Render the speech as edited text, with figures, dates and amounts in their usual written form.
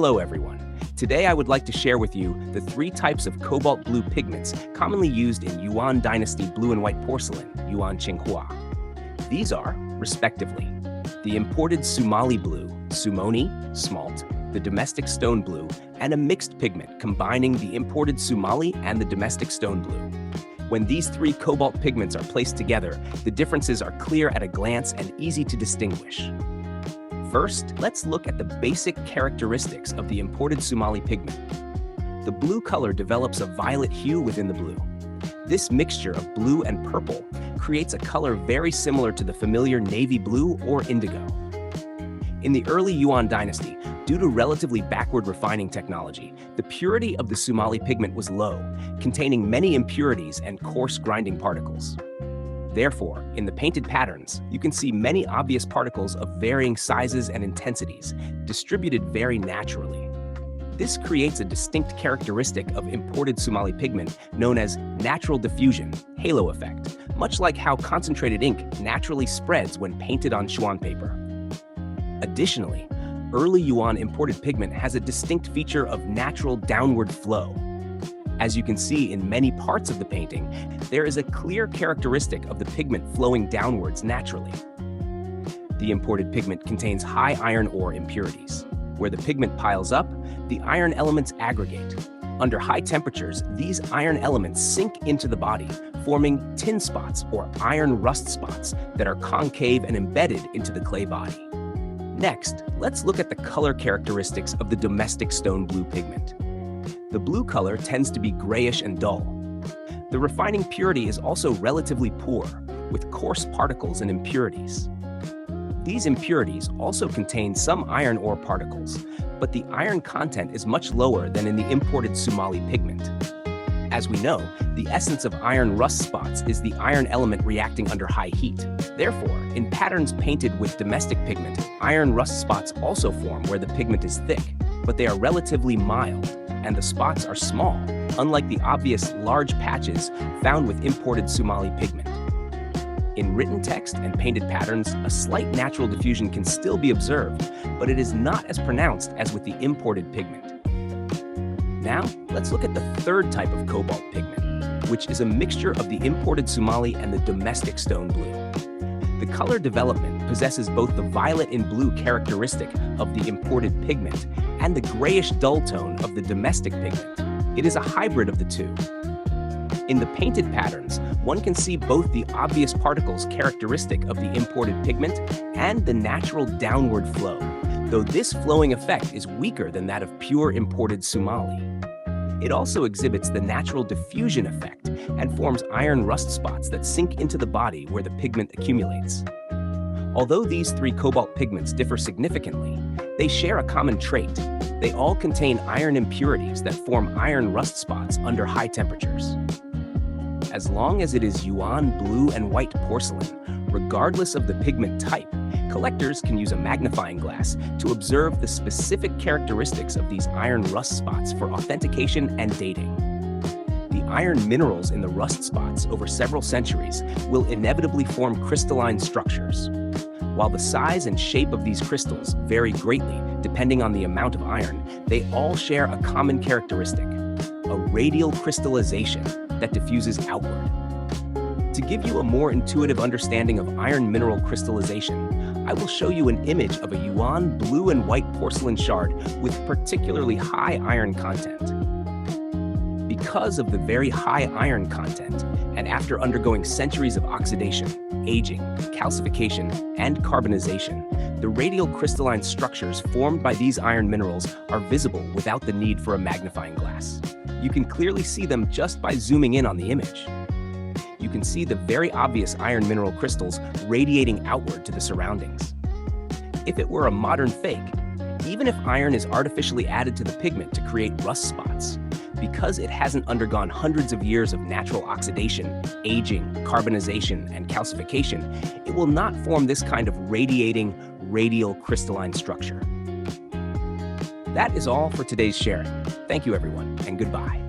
Hello everyone. Today I would like to share with you the three types of cobalt blue pigments commonly used in Yuan Dynasty blue and white porcelain, Yuan Qinghua. These are, respectively, the imported Sumali blue, Sumoni, Smalt, the domestic stone blue, and a mixed pigment combining the imported Sumali and the domestic stone blue. When these three cobalt pigments are placed together, the differences are clear at a glance and easy to distinguish. First, let's look at the basic characteristics of the imported Sumali pigment. The blue color develops a violet hue within the blue. This mixture of blue and purple creates a color very similar to the familiar navy blue or indigo. In the early Yuan Dynasty, due to relatively backward refining technology, the purity of the Sumali pigment was low, containing many impurities and coarse grinding particles. Therefore, in the painted patterns, you can see many obvious particles of varying sizes and intensities, distributed very naturally. This creates a distinct characteristic of imported Sumali pigment known as natural diffusion, halo effect, much like how concentrated ink naturally spreads when painted on Yuan paper. Additionally, early Yuan imported pigment has a distinct feature of natural downward flow. As you can see in many parts of the painting, there is a clear characteristic of the pigment flowing downwards naturally. The imported pigment contains high iron ore impurities. Where the pigment piles up, the iron elements aggregate. Under high temperatures, these iron elements sink into the body, forming tin spots or iron rust spots that are concave and embedded into the clay body. Next, let's look at the color characteristics of the domestic stone blue pigment. The blue color tends to be grayish and dull. The refining purity is also relatively poor, with coarse particles and impurities. These impurities also contain some iron ore particles, but the iron content is much lower than in the imported Sumali pigment. As we know, the essence of iron rust spots is the iron element reacting under high heat. Therefore, in patterns painted with domestic pigment, iron rust spots also form where the pigment is thick, but they are relatively mild, and the spots are small, unlike the obvious large patches found with imported Sumali pigment. In written text and painted patterns, a slight natural diffusion can still be observed, but it is not as pronounced as with the imported pigment. Now, let's look at the third type of cobalt pigment, which is a mixture of the imported Sumali and the domestic stone blue. The color development possesses both the violet and blue characteristic of the imported pigment and the grayish dull tone of the domestic pigment. It is a hybrid of the two. In the painted patterns, one can see both the obvious particles characteristic of the imported pigment and the natural downward flow, though this flowing effect is weaker than that of pure imported Sumali. It also exhibits the natural diffusion effect and forms iron rust spots that sink into the body where the pigment accumulates. Although these three cobalt pigments differ significantly, they share a common trait. They all contain iron impurities that form iron rust spots under high temperatures. As long as it is Yuan blue and white porcelain, regardless of the pigment type, collectors can use a magnifying glass to observe the specific characteristics of these iron rust spots for authentication and dating. The iron minerals in the rust spots over several centuries will inevitably form crystalline structures. While the size and shape of these crystals vary greatly depending on the amount of iron, they all share a common characteristic: a radial crystallization that diffuses outward. To give you a more intuitive understanding of iron mineral crystallization, I will show you an image of a Yuan blue and white porcelain shard with particularly high iron content. Because of the very high iron content, and after undergoing centuries of oxidation, aging, calcification, and carbonization, the radial crystalline structures formed by these iron minerals are visible without the need for a magnifying glass. You can clearly see them just by zooming in on the image. You can see the very obvious iron mineral crystals radiating outward to the surroundings. If it were a modern fake, even if iron is artificially added to the pigment to create rust spots, because it hasn't undergone hundreds of years of natural oxidation, aging, carbonization, and calcification, it will not form this kind of radiating, radial crystalline structure. That is all for today's sharing. Thank you, everyone, and goodbye.